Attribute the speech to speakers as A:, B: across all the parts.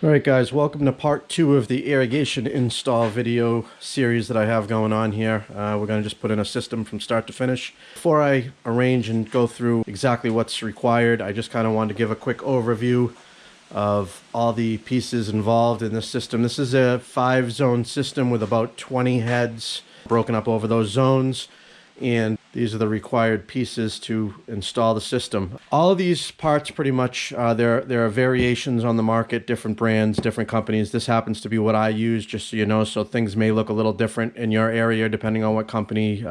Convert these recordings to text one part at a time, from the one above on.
A: Alright guys, welcome to part 2 of the irrigation install video series that I have going on here. We're going to just put in a system from start to finish. Before I arrange and go through exactly what's required, I just kind of wanted to give a quick overview of all the pieces involved in this system. This is a 5-zone system with about 20 heads broken up over those zones. And these are the required pieces to install the system. All of these parts pretty much, there are variations on the market, different brands, different companies. This happens to be what I use, just so you know, so things may look a little different in your area depending on what company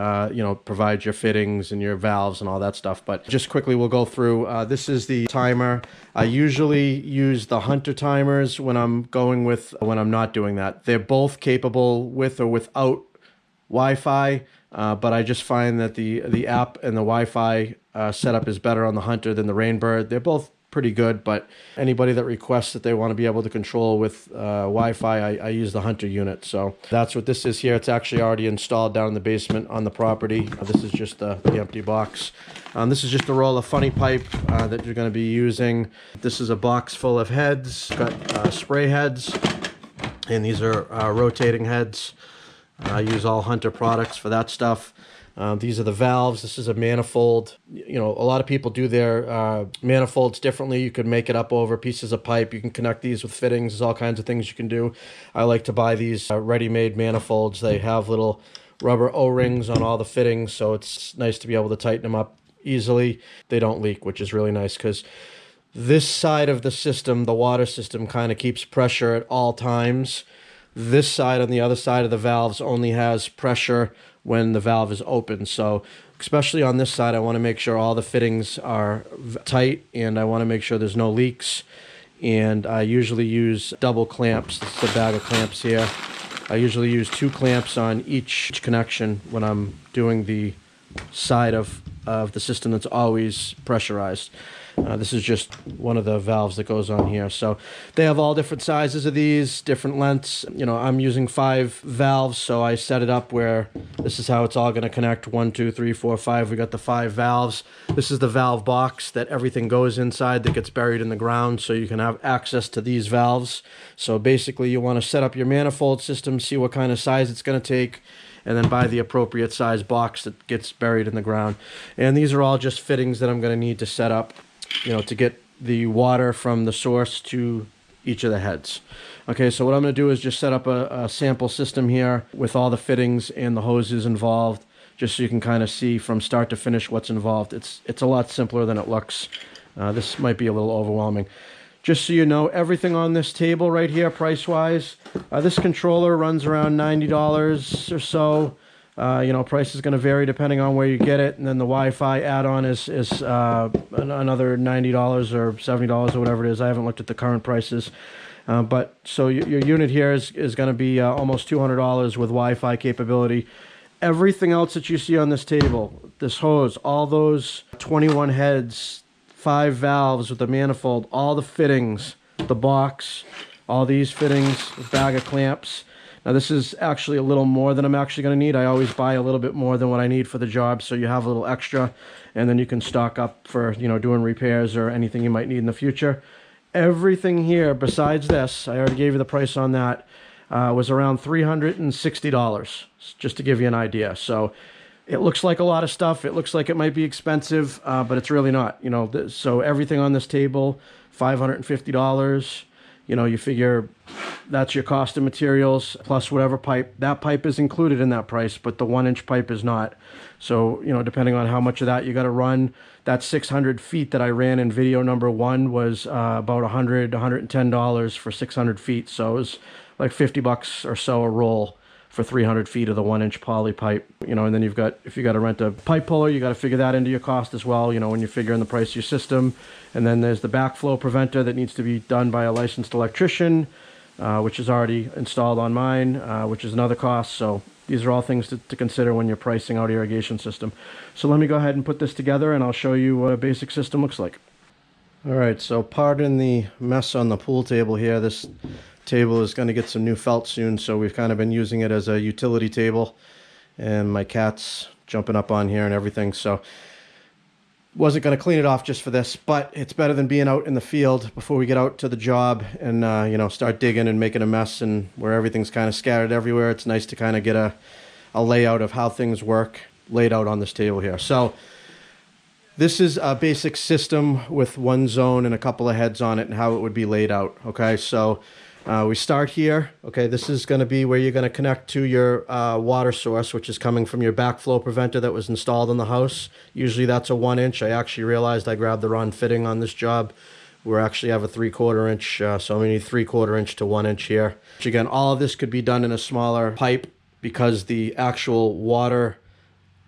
A: provides your fittings and your valves and all that stuff. But just quickly we'll go through. This is the timer. I usually use the Hunter timers when I'm not doing that. They're both capable with or without Wi-Fi. But I just find that the app and the Wi-Fi setup is better on the Hunter than the Rainbird. They're both pretty good, but anybody that requests that they want to be able to control with Wi-Fi, I use the Hunter unit. So that's what this is here. It's actually already installed down in the basement on the property. This is just the empty box. This is just a roll of funny pipe that you're going to be using. This is a box full of heads. Got spray heads, and these are rotating heads. I use all Hunter products for that stuff. These are the valves. This is a manifold. You know, a lot of people do their manifolds differently. You could make it up over pieces of pipe. You can connect these with fittings. There's all kinds of things you can do. I like to buy these ready-made manifolds. They have little rubber O-rings on all the fittings, so it's nice to be able to tighten them up easily. They don't leak, which is really nice because this side of the system, the water system, kind of keeps pressure at all times. This side, on the other side of the valves, only has pressure when the valve is open. So especially on this side, I want to make sure all the fittings are tight, and I want to make sure there's no leaks. And I usually use double clamps. This is a bag of clamps here. I usually use 2 clamps on each connection when I'm doing the side of the system that's always pressurized. This is just one of the valves that goes on here. So they have all different sizes of these, different lengths. You know, I'm using 5 valves, so I set it up where this is how it's all going to connect. 1, 2, 3, 4, 5. We got the 5 valves. This is the valve box that everything goes inside that gets buried in the ground, so you can have access to these valves. So basically you want to set up your manifold system, see what kind of size it's going to take, and then buy the appropriate size box that gets buried in the ground. And these are all just fittings that I'm going to need to set up, you know, to get the water from the source to each of the heads. Okay, so what I'm going to do is just set up a sample system here with all the fittings and the hoses involved, just so you can kind of see from start to finish what's involved. It's a lot simpler than it looks. This might be a little overwhelming. Just so you know, everything on this table right here, price-wise, this controller runs around $90 or so. You know, price is going to vary depending on where you get it, and then the Wi-Fi add-on is another $90 or $70 or whatever it is. I haven't looked at the current prices, but so your unit here is going to be almost $200 with Wi-Fi capability. Everything else that you see on this table, this hose, all those 21 heads, 5 valves with the manifold, all the fittings, the box, all these fittings, a bag of clamps. Now this is actually a little more than I'm actually going to need. I always buy a little bit more than what I need for the job, so you have a little extra, and then you can stock up for, you know, doing repairs or anything you might need in the future. Everything here besides this, I already gave you the price on that, was around $360, just to give you an idea. So it looks like a lot of stuff. It looks like it might be expensive, but it's really not. You know, so everything on this table, $550. You know, you figure that's your cost of materials plus whatever pipe. That pipe is included in that price, but the 1-inch pipe is not. So, you know, depending on how much of that you got to run, that 600 feet that I ran in video number 1 was about $100, $110 for 600 feet. So it was like $50 or so a roll for 300 feet of the 1-inch poly pipe. You know, and then you've got, if you got to rent a pipe puller, you got to figure that into your cost as well, you know, when you're figuring the price of your system. And then there's the backflow preventer that needs to be done by a licensed electrician, which is already installed on mine, which is another cost. So these are all things to consider when you're pricing out irrigation system. So let me go ahead and put this together, and I'll show you what a basic system looks like. All right, so pardon the mess on the pool table here. This table is going to get some new felt soon, so we've kind of been using it as a utility table, and my cat's jumping up on here and everything. So Wasn't going to clean it off just for this, but it's better than being out in the field before we get out to the job and, you know, start digging and making a mess and where everything's kind of scattered everywhere. It's nice to kind of get a layout of how things work laid out on this table here. So this is a basic system with one zone and a couple of heads on it and how it would be laid out. Okay, so we start here. Okay, this is going to be where you're going to connect to your water source, which is coming from your backflow preventer that was installed in the house. Usually that's a 1 inch. I actually realized I grabbed the wrong fitting on this job. We actually have a 3/4 inch, so we need 3/4 inch to 1 inch here. Which again, all of this could be done in a smaller pipe because the actual water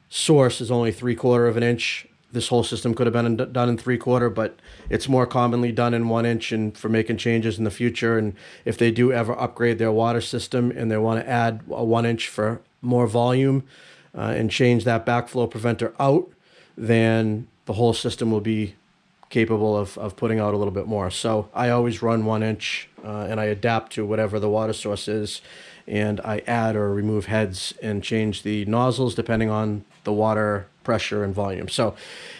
A: source is only 3/4 inch. This whole system could have been done in 3/4, but it's more commonly done in 1 inch and for making changes in the future. And if they do ever upgrade their water system and they want to add a 1 inch for more volume and change that backflow preventer out, then the whole system will be capable of putting out a little bit more. So I always run 1 inch and I adapt to whatever the water source is, and I add or remove heads and change the nozzles depending on the water pressure and volume. So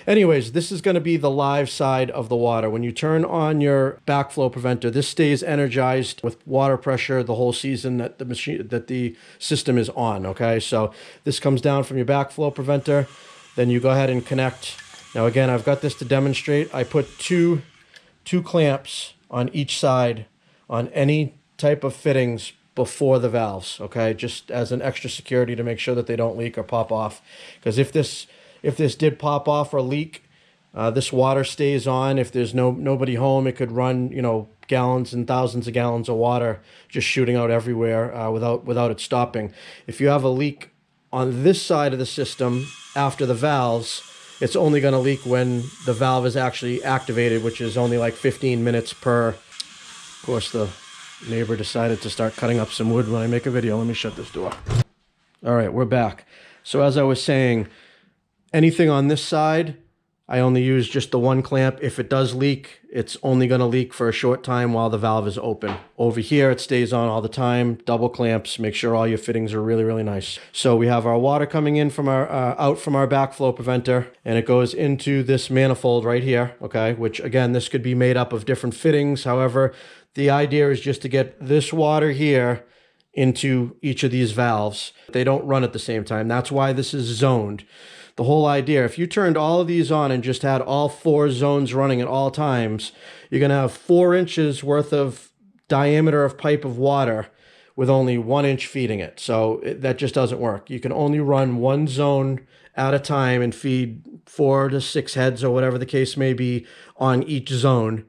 A: anyways, this is going to be the live side of the water. When you turn on your backflow preventer, this stays energized with water pressure the whole season that the system is on. Okay, so this comes down from your backflow preventer, then you go ahead and connect. Now again, I've got this to demonstrate. I put two clamps on each side on any type of fittings before the valves, okay, just as an extra security to make sure that they don't leak or pop off. Because if this did pop off or leak, this water stays on. If there's nobody home, it could run, you know, gallons and thousands of gallons of water just shooting out everywhere without it stopping. If you have a leak on this side of the system after the valves, it's only going to leak when the valve is actually activated, which is only like 15 minutes per. Of course, the neighbor decided to start cutting up some wood when I make a video. Let me shut this door. All right, we're back. So as I was saying, anything on this side, I only use just the one clamp. If it does leak, it's only going to leak for a short time while the valve is open. Over here, it stays on all the time. Double clamps. Make sure all your fittings are really, really nice. So we have our water coming in from our out from our backflow preventer, and it goes into this manifold right here. Okay, which again, this could be made up of different fittings. However, the idea is just to get this water here into each of these valves. They don't run at the same time. That's why this is zoned. The whole idea, if you turned all of these on and just had all 4 zones running at all times, you're going to have 4 inches worth of diameter of pipe of water with only 1 inch feeding it. So that just doesn't work. You can only run one zone at a time and feed 4 to 6 heads or whatever the case may be on each zone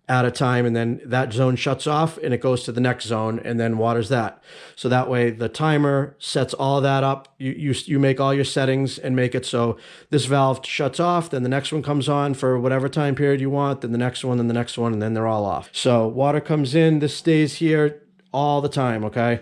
A: at a time, and then that zone shuts off and it goes to the next zone and then waters that. So that way the timer sets all that up. You make all your settings and make it so this valve shuts off, then the next one comes on for whatever time period you want, then the next one, then the next one, and then they're all off. So water comes in, this stays here all the time, okay?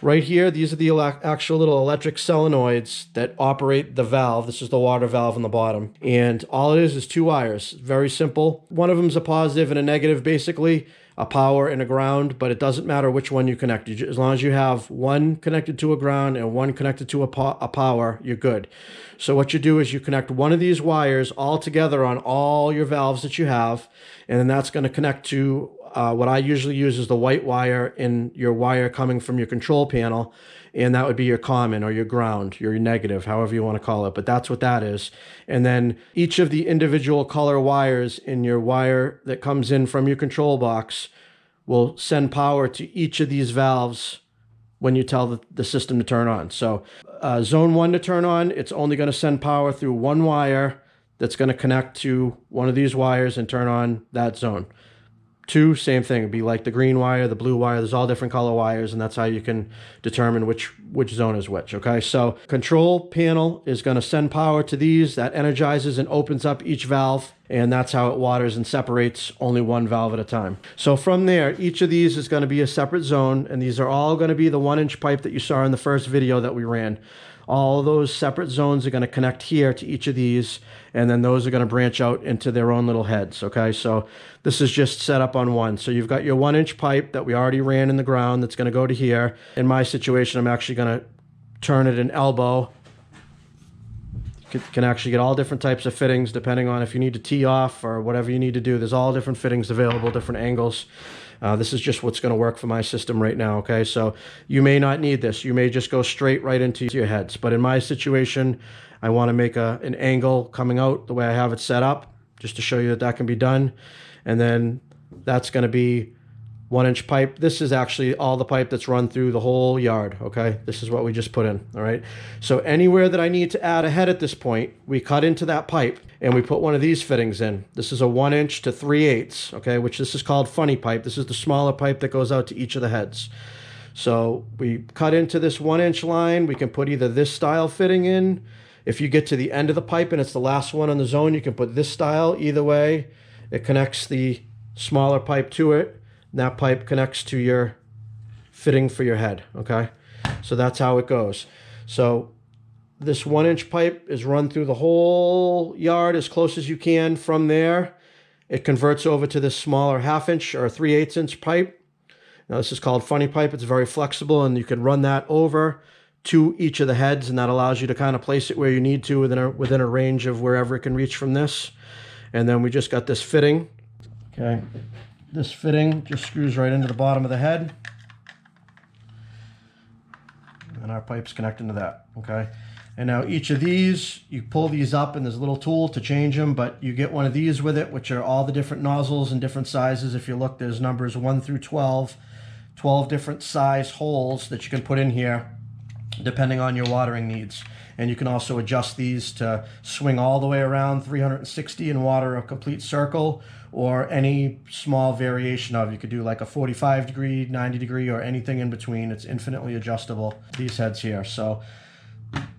A: Right here, these are the actual little electric solenoids that operate the valve. This is the water valve on the bottom. And all it is 2 wires. Very simple. One of them is a positive and a negative, basically, a power and a ground, but it doesn't matter which one you connect. As long as you have one connected to a ground and one connected to a power, you're good. So what you do is you connect one of these wires all together on all your valves that you have, and then that's going to connect to what I usually use is the white wire in your wire coming from your control panel, and that would be your common or your ground, your negative, however you want to call it, but that's what that is. And then each of the individual color wires in your wire that comes in from your control box will send power to each of these valves when you tell the system to turn on. So zone 1 to turn on, it's only going to send power through one wire that's going to connect to one of these wires and turn on that zone. 2, same thing. It'd be like the green wire, the blue wire. There's all different color wires, and that's how you can determine which zone is which, okay? So control panel is going to send power to these. That energizes and opens up each valve, and that's how it waters and separates only one valve at a time. So from there, each of these is going to be a separate zone, and these are all going to be the 1 inch pipe that you saw in the first video that we ran. All those separate zones are going to connect here to each of these, and then those are going to branch out into their own little heads, okay? So this is just set up on one. So you've got your 1 inch pipe that we already ran in the ground that's going to go to here. In my situation, I'm actually going to turn it an elbow can actually get all different types of fittings depending on if you need to tee off or whatever you need to do. There's all different fittings available, different angles. This is just what's going to work for my system right now, okay? So you may not need this. You may just go straight right into your heads. But in my situation, I want to make an angle coming out the way I have it set up, just to show you that that can be done. And then that's going to be 1-inch pipe. This is actually all the pipe that's run through the whole yard, okay? This is what we just put in, all right? So anywhere that I need to add a head at this point, we cut into that pipe and we put one of these fittings in. This is a 1-inch to 3/8, okay? Which this is called funny pipe. This is the smaller pipe that goes out to each of the heads. So we cut into this 1-inch line. We can put either this style fitting in. If you get to the end of the pipe and it's the last one on the zone, you can put this style. Either way, it connects the smaller pipe to it. And that pipe connects to your fitting for your head, okay? So that's how it goes. So this 1-inch pipe is run through the whole yard as close as you can. From there, it converts over to this smaller 1/2-inch or 3/8-inch pipe. Now this is called funny pipe. It's very flexible, and you can run that over to each of the heads, and that allows you to kind of place it where you need to within a range of wherever it can reach from this. And then we just got this fitting, okay? This fitting just screws right into the bottom of the head. And our pipe's connecting to that, okay? And now each of these, you pull these up and there's a little tool to change them, but you get one of these with it, which are all the different nozzles and different sizes. If you look, there's numbers 1 through 12, 12 different size holes that you can put in here depending on your watering needs. And you can also adjust these to swing all the way around 360 and water a complete circle, or any small variation of. You could do like a 45 degree, 90 degree, or anything in between. It's infinitely adjustable, these heads here. So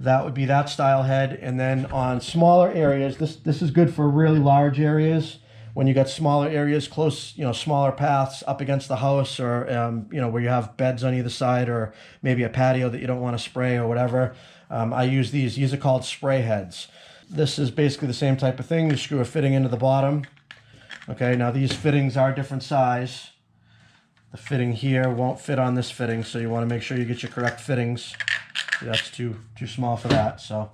A: that would be that style head. And then on smaller areas, this is good for really large areas. When you got smaller areas close, smaller paths up against the house, or where you have beds on either side, or maybe a patio that you don't want to spray or whatever. I use these. These are called spray heads. This is basically the same type of thing. You screw a fitting into the bottom. Okay, now these fittings are different size. The fitting here won't fit on this fitting, so you want to make sure you get your correct fittings. That's too small for that. So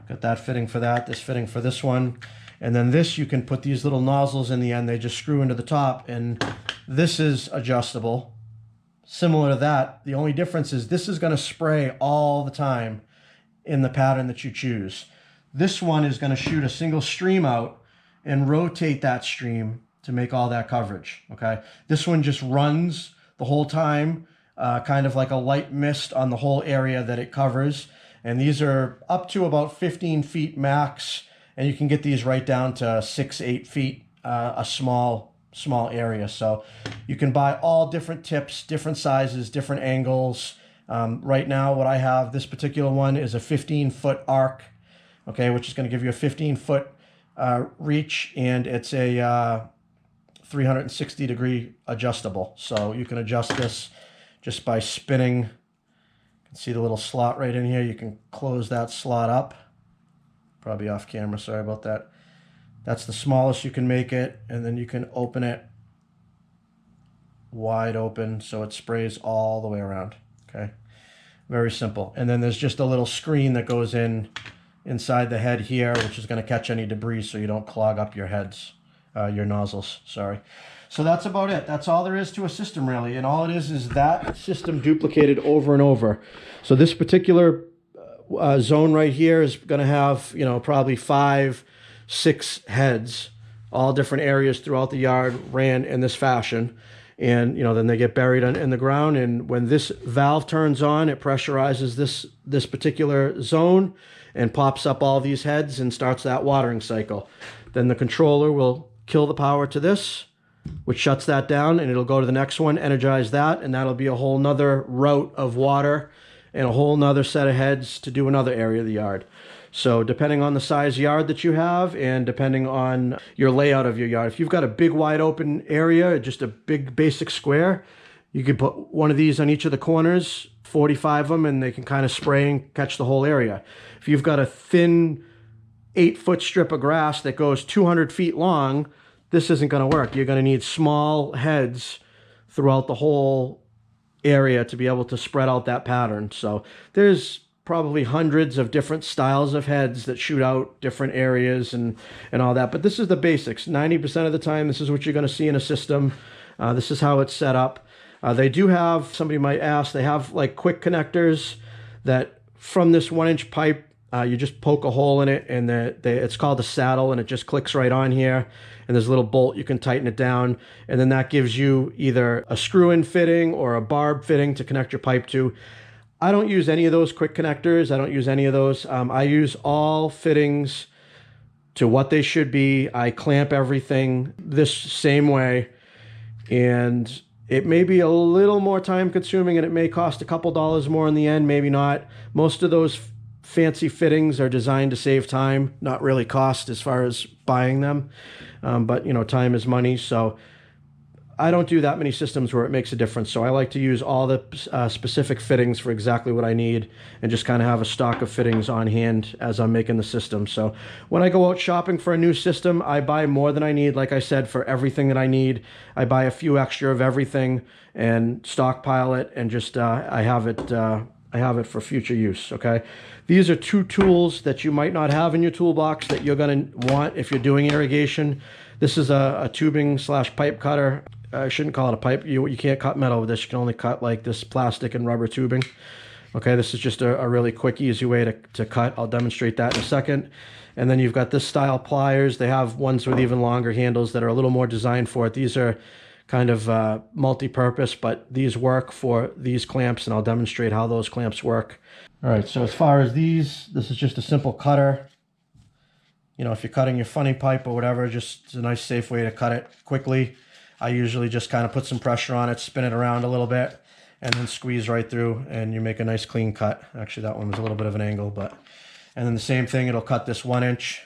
A: got that fitting for that, this fitting for this one. And then this, you can put these little nozzles in the end. They just screw into the top, and this is adjustable. Similar to that, the only difference is this is going to spray all the time in the pattern that you choose. This one is going to shoot a single stream out and rotate that stream to make all that coverage, okay? This one just runs the whole time, kind of like a light mist on the whole area that it covers. And these are up to about 15 feet max, and you can get these right down to 6-8 feet, a small area. So you can buy all different tips, different sizes, different angles. Right now, what I have, this particular one is a 15-foot arc, okay, which is going to give you a 15-foot reach, and it's a 360 degree adjustable. So you can adjust this just by spinning. You can see the little slot right in here. You can close that slot up. Probably off camera, sorry about that. That's the smallest you can make it, and then you can open it wide open so it sprays all the way around, okay? Very simple. And then there's just a little screen that goes inside the head here, which is going to catch any debris so you don't clog up your heads, your nozzles, sorry. So that's about it. That's all there is to a system, really. And all it is that system duplicated over and over. So this particular zone right here is going to have, probably 5-6 heads, all different areas throughout the yard, ran in this fashion. And, then they get buried in the ground. And when this valve turns on, it pressurizes this particular zone and pops up all these heads and starts that watering cycle. Then the controller will kill the power to this, which shuts that down, and it'll go to the next one, energize that, and that'll be a whole nother route of water and a whole nother set of heads to do another area of the yard. So depending on the size yard that you have and depending on your layout of your yard, if you've got a big wide open area, just a big basic square, you could put one of these on each of the corners, 45 of them, and they can kind of spray and catch the whole area. If you've got a thin 8-foot strip of grass that goes 200 feet long, this isn't going to work. You're going to need small heads throughout the whole area to be able to spread out that pattern. So there's probably hundreds of different styles of heads that shoot out different areas and all that. But this is the basics. 90% of the time, this is what you're going to see in a system. This is how it's set up. They do have, somebody might ask, they have like quick connectors that from this 1-inch pipe, you just poke a hole in it, and it's called a saddle, and it just clicks right on here. And there's a little bolt, you can tighten it down, and then that gives you either a screw-in fitting or a barb fitting to connect your pipe to. I don't use any of those quick connectors. I don't use any of those. I use all fittings to what they should be. I clamp everything this same way, and it may be a little more time consuming, and it may cost a couple dollars more in the end, maybe not. Most of those fancy fittings are designed to save time, not really cost as far as buying them. But you know, time is money, so I don't do that many systems where it makes a difference. So I like to use all the specific fittings for exactly what I need, and just kind of have a stock of fittings on hand as I'm making the system. So when I go out shopping for a new system, I buy more than I need. Like I said, for everything that I need, I buy a few extra of everything and stockpile it, and just I have it for future use. Okay, these are 2 tools that you might not have in your toolbox that you're going to want if you're doing irrigation. This is a tubing / pipe cutter. I shouldn't call it a pipe. You can't cut metal with this. You can only cut like this plastic and rubber tubing. Okay, this is just a really quick, easy way to cut. I'll demonstrate that in a second. And then you've got this style pliers. They have ones with even longer handles that are a little more designed for it. These are kind of multi-purpose, but these work for these clamps, and I'll demonstrate how those clamps work. All right, so as far as these, this is just a simple cutter. You know, if you're cutting your funny pipe or whatever, just a nice, safe way to cut it quickly. I usually just kind of put some pressure on it, spin it around a little bit, and then squeeze right through, and you make a nice clean cut. Actually, that one was a little bit of an angle, but... And then the same thing, it'll cut this 1-inch.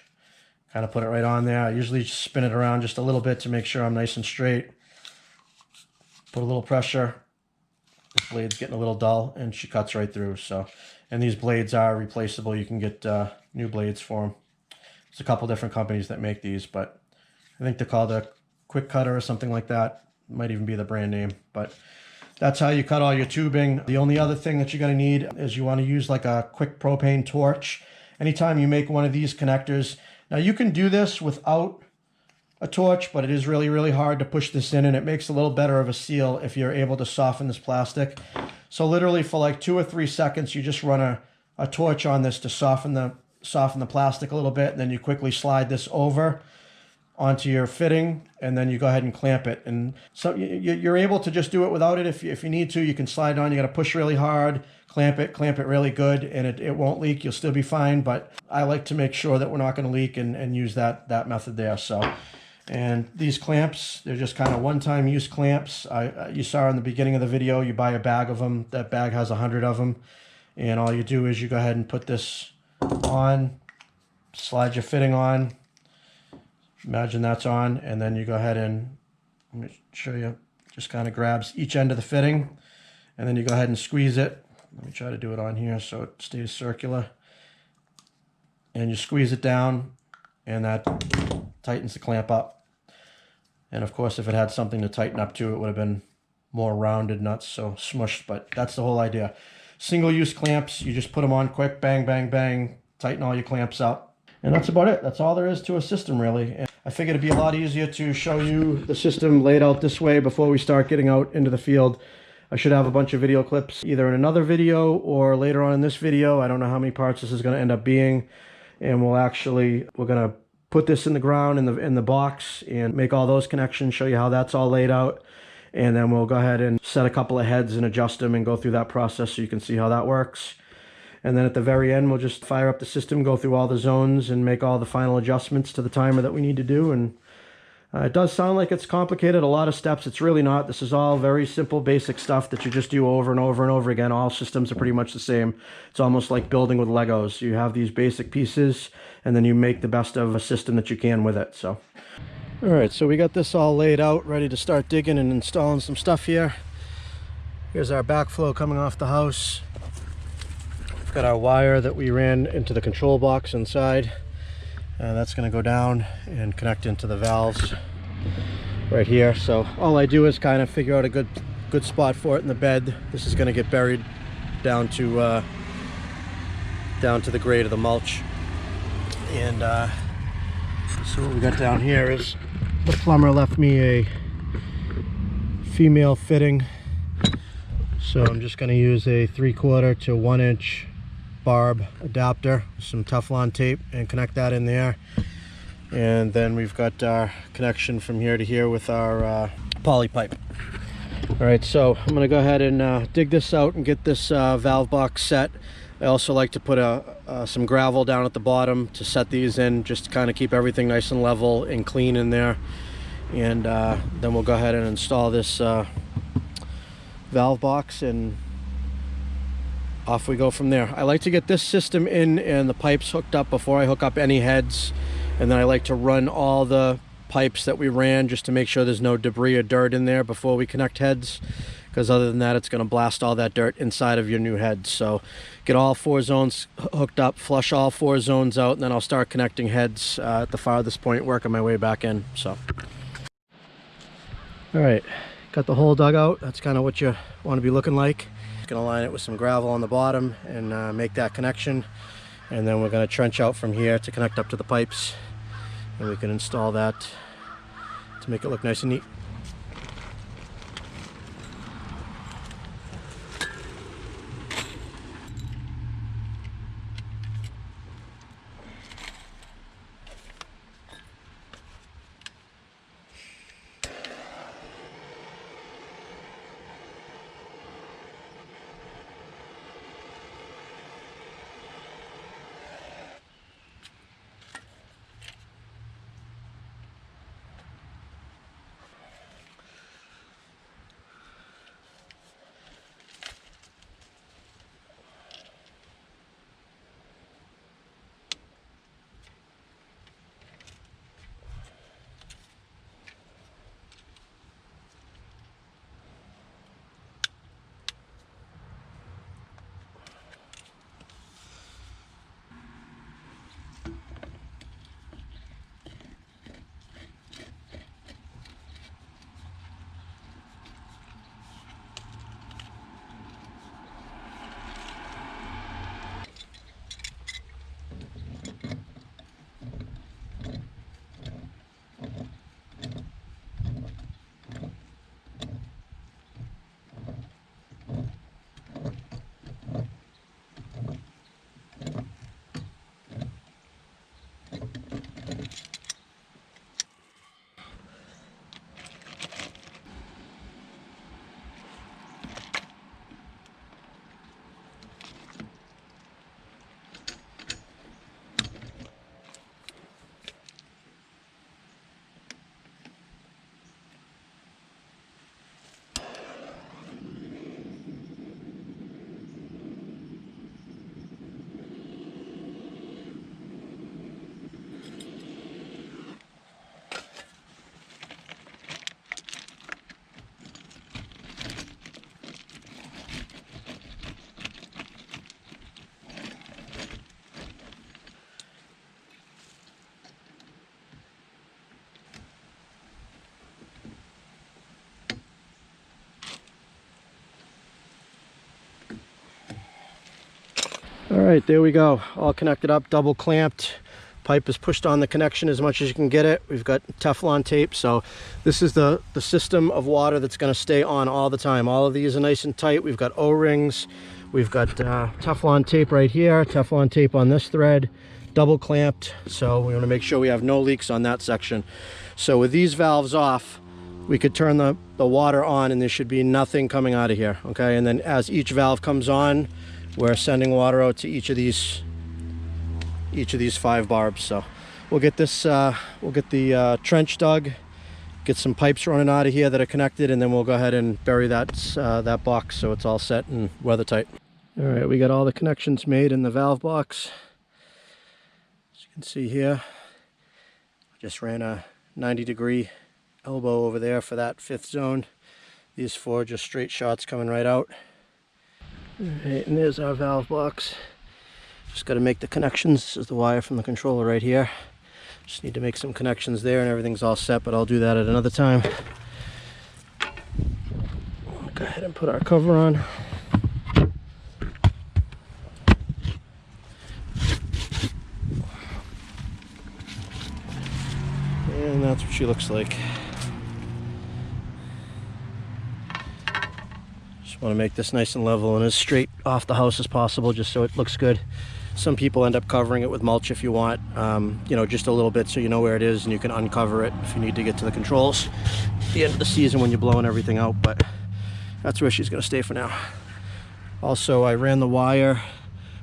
A: Kind of put it right on there. I usually just spin it around just a little bit to make sure I'm nice and straight. Put a little pressure. This blade's getting a little dull, and she cuts right through. So, and these blades are replaceable. You can get new blades for them. There's a couple different companies that make these, but I think they're called a Quick Cutter or something like that. Might even be the brand name, but that's how you cut all your tubing. The only other thing that you're going to need is you want to use like a quick propane torch. Anytime you make one of these connectors. Now you can do this without a torch, but it is really, really hard to push this in, and it makes a little better of a seal if you're able to soften this plastic. So literally for like 2 or 3 seconds, you just run a torch on this to soften the plastic a little bit, and then you quickly slide this over onto your fitting, and then you go ahead and clamp it. And so you're able to just do it without it if you need to. You can slide on. You got to push really hard, clamp it really good, and it won't leak. You'll still be fine, but I like to make sure that we're not going to leak and use that method there. So, and these clamps, they're just kind of one-time use clamps. You saw in the beginning of the video, you buy a bag of them. That bag has 100 of them, and all you do is you go ahead and put this on, slide your fitting on. Imagine that's on, and then you go ahead and, let me show you, just kind of grabs each end of the fitting, and then you go ahead and squeeze it. Let me try to do it on here so it stays circular. And you squeeze it down, and that tightens the clamp up. And of course, if it had something to tighten up to, it would have been more rounded, not so smushed, but that's the whole idea. Single-use clamps, you just put them on quick, bang, bang, bang, tighten all your clamps up. And that's about it. That's all there is to a system, really. And I figured it'd be a lot easier to show you the system laid out this way before we start getting out into the field. I should have a bunch of video clips either in another video or later on in this video. I don't know how many parts this is going to end up being. And we're going to put this in the ground in the box and make all those connections, show you how that's all laid out. And then we'll go ahead and set a couple of heads and adjust them and go through that process so you can see how that works. And then at the very end, we'll just fire up the system, go through all the zones, and make all the final adjustments to the timer that we need to do. And it does sound like it's complicated, a lot of steps. It's really not. This is all very simple, basic stuff that you just do over and over and over again. All systems are pretty much the same. It's almost like building with Legos. You have these basic pieces, and then you make the best of a system that you can with it. So, all right, so we got this all laid out, ready to start digging and installing some stuff here. Here's our backflow coming off the house. Got our wire that we ran into the control box inside, and that's going to go down and connect into the valves right here. So all I do is kind of figure out a good spot for it in the bed. This is going to get buried down to down to the grade of the mulch. And so what we got down here is the plumber left me a female fitting, so I'm just going to use a 3/4 to 1 inch barb adapter, some Teflon tape, and connect that in there. And then we've got our connection from here to here with our poly pipe. All right, so I'm going to go ahead and dig this out and get this valve box set. I also like to put some gravel down at the bottom to set these in, just to kind of keep everything nice and level and clean in there. And then we'll go ahead and install this valve box, and off we go from there. I like to get this system in and the pipes hooked up before I hook up any heads, and then I like to run all the pipes that we ran just to make sure there's no debris or dirt in there before we connect heads, because other than that it's going to blast all that dirt inside of your new heads. So get all 4 zones hooked up, flush all 4 zones out, and then I'll start connecting heads at the farthest point, working my way back in. So all right, got the hole dug out. That's kind of what you want to be looking like. Going to line it with some gravel on the bottom and make that connection, and then we're going to trench out from here to connect up to the pipes, and we can install that to make it look nice and neat. All right, there we go, all connected up, double clamped. Pipe is pushed on the connection as much as you can get it. We've got Teflon tape, so this is the system of water that's going to stay on all the time. All of these are nice and tight. We've got O-rings, we've got Teflon tape right here, Teflon tape on this thread, double clamped, so we want to make sure we have no leaks on that section. So with these valves off, we could turn the water on and there should be nothing coming out of here, okay? And then as each valve comes on, we're sending water out to each of these 5 barbs. So we'll get this, we'll get the trench dug, get some pipes running out of here that are connected, and then we'll go ahead and bury that box so it's all set and weather tight. All right, we got all the connections made in the valve box. As you can see here, just ran a 90-degree elbow over there for that 5th zone. These 4 just straight shots coming right out. All right, and there's our valve box. Just got to make the connections. This is the wire from the controller right here. Just need to make some connections there and everything's all set, but I'll do that at another time. Go ahead and put our cover on. That's what she looks like. Just want to make this nice and level and as straight off the house as possible, just so it looks good. Some people end up covering it with mulch if you want, you know, just a little bit so you know where it is and you can uncover it if you need to get to the controls at the end of the season when you're blowing everything out, but that's where she's going to stay for now. Also, I ran the wire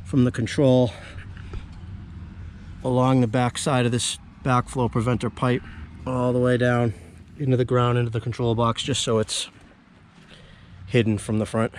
A: from the control along the back side of this backflow preventer pipe all the way down into the ground, into the control box, just so it's hidden from the front.